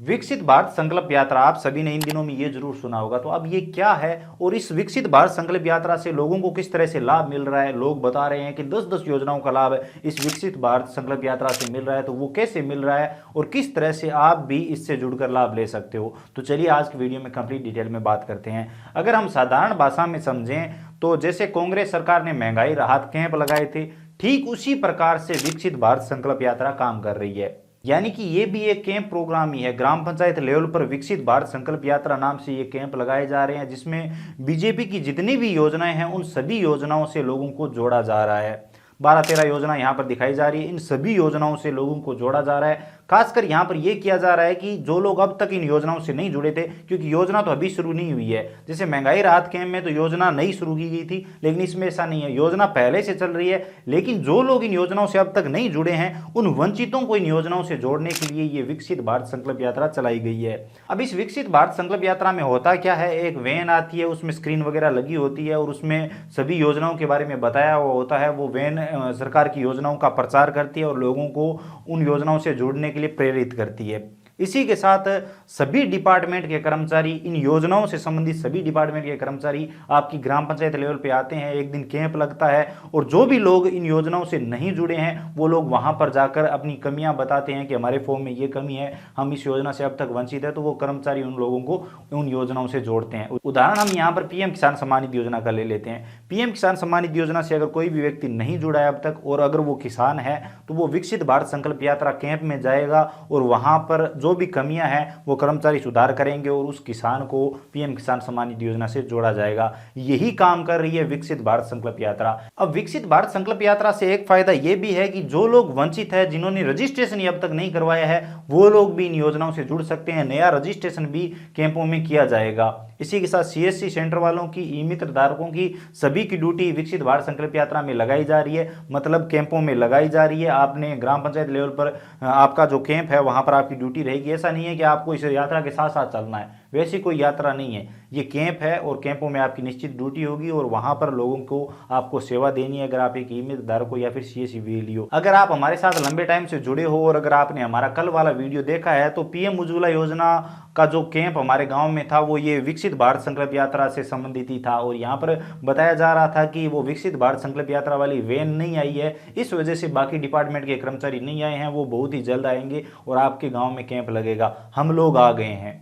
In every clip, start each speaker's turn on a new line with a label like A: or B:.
A: विकसित भारत संकल्प यात्रा आप सभी ने इन दिनों में ये जरूर सुना होगा। तो अब ये क्या है और इस विकसित भारत संकल्प यात्रा से लोगों को किस तरह से लाभ मिल रहा है। लोग बता रहे हैं कि 10-10 योजनाओं का लाभ इस विकसित भारत संकल्प यात्रा से मिल रहा है, तो वो कैसे मिल रहा है और किस तरह से आप भी इससे जुड़कर लाभ ले सकते हो। तो चलिए आज की वीडियो में कंप्लीट डिटेल में बात करते हैं। अगर हम साधारण भाषा में समझें तो जैसे कांग्रेस सरकार ने महंगाई राहत कैंप लगाए थे, ठीक उसी प्रकार से विकसित भारत संकल्प यात्रा काम कर रही है। यानी कि ये भी एक कैंप प्रोग्राम ही है। ग्राम पंचायत लेवल पर विकसित भारत संकल्प यात्रा नाम से ये कैंप लगाए जा रहे हैं, जिसमें बीजेपी की जितनी भी योजनाएं हैं उन सभी योजनाओं से लोगों को जोड़ा जा रहा है। 12-13 योजना यहाँ पर दिखाई जा रही है, इन सभी योजनाओं से लोगों को जोड़ा जा रहा है। खासकर यहाँ पर यह किया जा रहा है कि जो लोग अब तक इन योजनाओं से नहीं जुड़े थे, क्योंकि योजना तो अभी शुरू नहीं हुई है। जैसे महंगाई राहत कैंप में तो योजना नई शुरू की गई थी, लेकिन इसमें ऐसा नहीं है, योजना पहले से चल रही है। लेकिन जो लोग इन योजनाओं से अब तक नहीं जुड़े हैं, उन वंचितों को इन योजनाओं से जोड़ने के लिए ये विकसित भारत संकल्प यात्रा चलाई गई है। अब इस विकसित भारत संकल्प यात्रा में होता क्या है, एक वैन आती है, उसमें स्क्रीन वगैरह लगी होती है और उसमें सभी योजनाओं के बारे में बताया हुआ होता है। वो वैन सरकार की योजनाओं का प्रचार करती है और लोगों को उन योजनाओं से जुड़ने के लिए प्रेरित करती है। इसी के साथ सभी डिपार्टमेंट के कर्मचारी, इन योजनाओं से संबंधित सभी डिपार्टमेंट के कर्मचारी आपकी ग्राम पंचायत लेवल पे आते हैं। एक दिन कैंप लगता है और जो भी लोग इन योजनाओं से नहीं जुड़े हैं वो लोग वहां पर जाकर अपनी कमियां बताते हैं कि हमारे फॉर्म में ये कमी है, हम इस योजना से अब तक वंचित है। तो वो कर्मचारी उन लोगों को उन योजनाओं से जोड़ते हैं। उदाहरण हम यहाँ पर पीएम किसान सम्मान निधि योजना का ले लेते हैं। पीएम किसान सम्मान निधि योजना से अगर कोई भी व्यक्ति नहीं जुड़ा है अब तक और अगर वो किसान है तो वो विकसित भारत संकल्प यात्रा कैंप में जाएगा और वहां पर जो भी कमियां हैं वो कर्मचारी सुधार करेंगे और उस किसान को पीएम किसान सम्मान निधि योजना से जोड़ा जाएगा। यही काम कर रही है विकसित भारत संकल्प यात्रा। अब विकसित भारत संकल्प यात्रा से एक फायदा यह भी है कि जो लोग वंचित है, जिन्होंने रजिस्ट्रेशन अब तक नहीं करवाया है, वो लोग भी इन योजनाओं से जुड़ सकते हैं। नया रजिस्ट्रेशन भी कैंपों में किया जाएगा। इसी के साथ सीएससी सेंटर वालों की, ई मित्र धारकों की, सभी की ड्यूटी विकसित भारत संकल्प यात्रा में लगाई जा रही है, मतलब कैंपों में लगाई जा रही है। आपने ग्राम पंचायत लेवल पर आपका जो कैंप है वहां पर आपकी ड्यूटी रहेगी। ऐसा नहीं है कि आपको इस यात्रा के साथ साथ चलना है, वैसी कोई यात्रा नहीं है। ये कैंप है और कैंपों में आपकी निश्चित ड्यूटी होगी और वहां पर लोगों को आपको सेवा देनी है। अगर आप एक ई मित्र धारक हो या फिर सीएससी वीएलई हो, अगर आप हमारे साथ लंबे टाइम से जुड़े हो और अगर आपने हमारा कल वाला वीडियो देखा है तो पीएम उज्ज्वला योजना का जो कैंप हमारे गांव में था वो ये विकसित भारत संकल्प यात्रा से संबंधित ही था। और यहाँ पर बताया जा रहा था कि वो विकसित भारत संकल्प यात्रा वाली वैन नहीं आई है, इस वजह से बाकी डिपार्टमेंट के कर्मचारी नहीं आए हैं, वो बहुत ही जल्द आएंगे और आपके गांव में कैंप लगेगा। हम लोग आ गए हैं।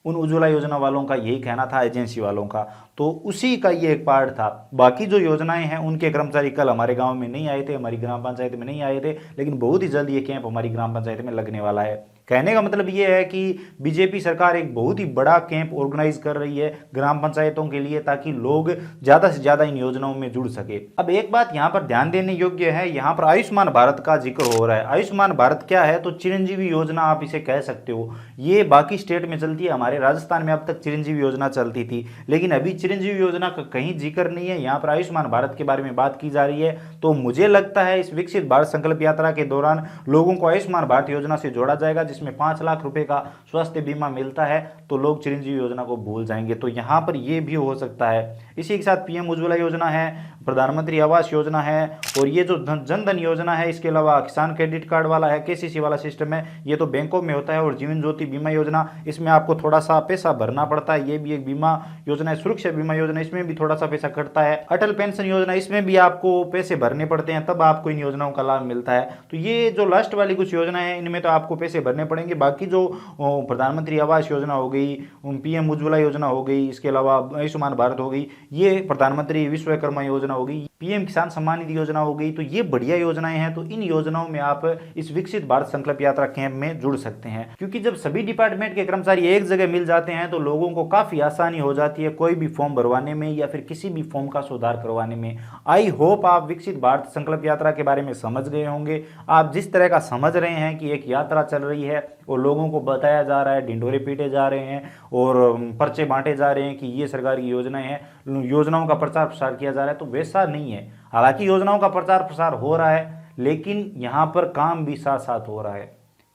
A: उन उज्ज्वला योजना वालों का यही कहना था, एजेंसी वालों का। तो उसी का ये एक पार्ट था। बाकी जो योजनाएं हैं उनके कर्मचारी कल हमारे गांव में नहीं आए थे, हमारी ग्राम पंचायत में नहीं आए थे, लेकिन बहुत ही जल्द ये कैंप हमारी ग्राम पंचायत में लगने वाला है। कहने का मतलब ये है कि बीजेपी सरकार एक बहुत ही बड़ा कैंप ऑर्गेनाइज कर रही है ग्राम पंचायतों के लिए, ताकि लोग ज्यादा से ज्यादा इन योजनाओं में जुड़ सके। अब एक बात यहाँ पर ध्यान देने योग्य है, यहाँ पर आयुष्मान भारत का जिक्र हो रहा है। आयुष्मान भारत क्या है, तो चिरंजीवी योजना आप इसे कह सकते हो। ये बाकी स्टेट में चलती है, हमारे राजस्थान में अब तक चिरंजीवी योजना चलती थी, लेकिन अभी चिरंजीवी योजना का कहीं जिक्र नहीं है। यहाँ पर आयुष्मान भारत के बारे में बात की जा रही है। तो मुझे लगता है इस विकसित भारत संकल्प यात्रा के दौरान लोगों को आयुष्मान भारत योजना से जोड़ा जाएगा, जिसमें 5 लाख रुपए का स्वास्थ्य बीमा मिलता है। तो लोग चिरंजीवी योजना को भूल जाएंगे। तो यहां पर यह भी हो सकता है। इसी के साथ पीएम उज्ज्वला योजना है, प्रधानमंत्री आवास योजना है और ये जो जन धन योजना है, इसके अलावा किसान क्रेडिट कार्ड वाला है, केसीसी वाला सिस्टम है, ये तो बैंकों में होता है। और जीवन ज्योति बीमा योजना, इसमें आपको थोड़ा सा पैसा भरना पड़ता है, ये भी एक बीमा योजना है। सुरक्षा बीमा योजना, इसमें भी थोड़ा सा पैसा कटता है। अटल पेंशन योजना, इसमें भी आपको पैसे भरने पड़ते हैं, तब आपको इन योजनाओं का लाभ मिलता है। तो ये जो लास्ट वाली कुछ योजना है इनमें तो आपको पैसे भरने पड़ेंगे। बाकी जो प्रधानमंत्री आवास योजना हो गई, पीएम उज्ज्वला योजना हो गई, इसके अलावा आयुष्मान भारत हो गई, ये प्रधानमंत्री विश्वकर्मा योजना हो गई, पीएम किसान सम्मान निधि योजना हो गई, तो ये बढ़िया योजनाएं हैं। तो इन योजनाओं में आप इस विकसित भारत संकल्प यात्रा कैंप में जुड़ सकते हैं, क्योंकि जब सभी डिपार्टमेंट के कर्मचारी एक जगह मिल जाते हैं तो लोगों को काफी आसानी हो जाती है कोई भी फॉर्म भरवाने में या फिर किसी भी फॉर्म का सुधार करवाने में। आई होप आप विकसित भारत संकल्प यात्रा के बारे में समझ गए होंगे। आप जिस तरह का समझ रहे हैं कि एक यात्रा चल रही है और लोगों को बताया जा रहा है, ढिंढोरे पीटे जा रहे हैं और पर्चे बांटे जा रहे हैं कि ये सरकार की योजनाएं हैं, योजनाओं का प्रचार प्रसार किया जा रहा है, तो वैसा नहीं है। हालांकि योजनाओं का प्रचार प्रसार हो रहा है, लेकिन यहाँ पर काम भी साथ साथ हो रहा है।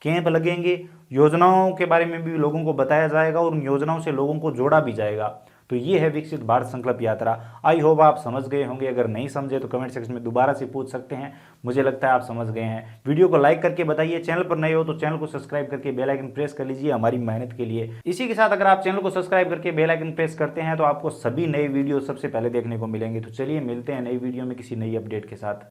A: कैंप लगेंगे, योजनाओं के बारे में भी लोगों को बताया जाएगा और उन योजनाओं से लोगों को जोड़ा भी जाएगा। तो ये है विकसित भारत संकल्प यात्रा। आई होप आप समझ गए होंगे, अगर नहीं समझे तो कमेंट सेक्शन में दोबारा से पूछ सकते हैं, मुझे लगता है आप समझ गए हैं। वीडियो को लाइक करके बताइए, चैनल पर नए हो तो चैनल को सब्सक्राइब करके बेल आइकन प्रेस कर लीजिए हमारी मेहनत के लिए। इसी के साथ अगर आप चैनल को सब्सक्राइब करके बेल आइकन प्रेस करते हैं तो आपको सभी नए वीडियो सबसे पहले देखने को मिलेंगे। तो चलिए मिलते हैं नई वीडियो में किसी नई अपडेट के साथ।